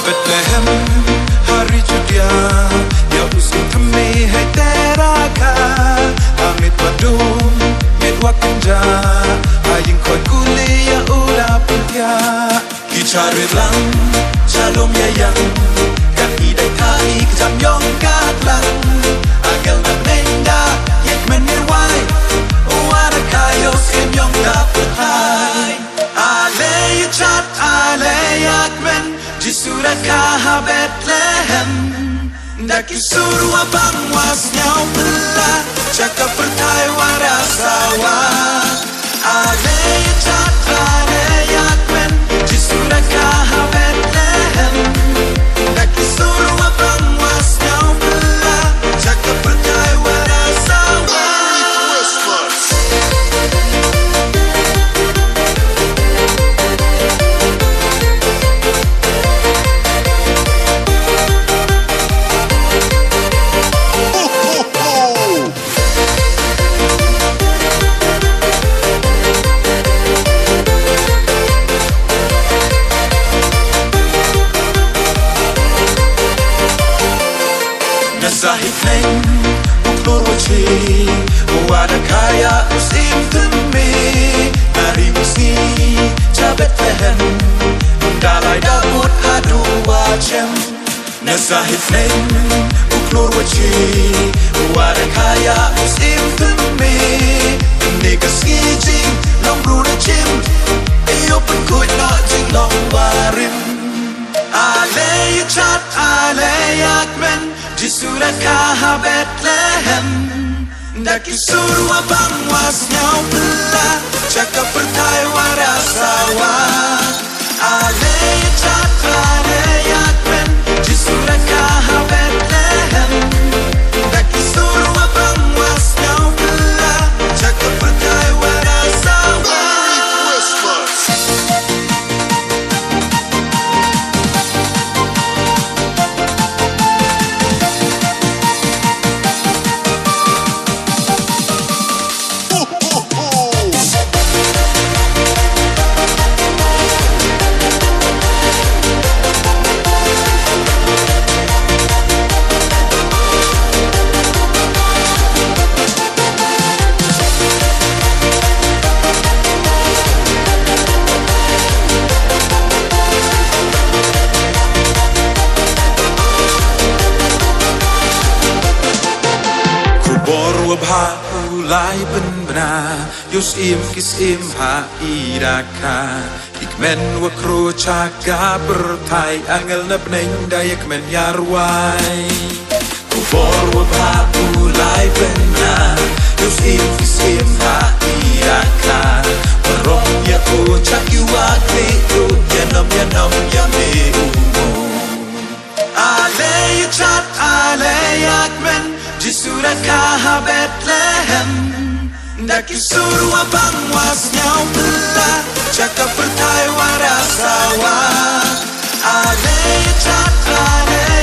Bethlehem hari judia ya usim thame hai tera ka amit padum mit wakanja ayin khoi kule ya ula putya kichare lang shalom ya yang kan idai thai jam yong kat lang agel na nenda yet men ne wai wara kayo sim yong da putai ale chat ale yakmen Jishu Bethlehem Daki suruh abang was nyau pela Cakap pertai warasawa Ale cat ale yakmen Jishu Bethlehem Daki suruh abang was nyau pela Cakap pertai warasawa Zahid neng uklor wachi wada kaya usim tumi dari musni ca Bethlehem dalai daput adu wacem Zahid neng uklor wachi wada kaya usim tumi nigasi jing long bruna jim iyo penkuit na jing long barim ale chat ale yakmen Jishu Bethlehem Daki suruh abang was nyau pela Cakap pertai warasawa Ale cat ale yakmen Jishu Bethlehem Daki suruh abang was nyau pela Cakap pertai warasawa Bha ulai benbena Yus im kis im ha iraka Ikmen wa kro chaga bertai Angel na pneng dayak men yarwai Kubor wa bha ulai benbena Yus im kis im ha iraka Warong ya ko chak yuwa kri Yanom yanom yame umo Ale chat ale yakmen Jishu Bethlehem Daki suruh abang was nyau pela Cakap pertai warasawa Ale cat ale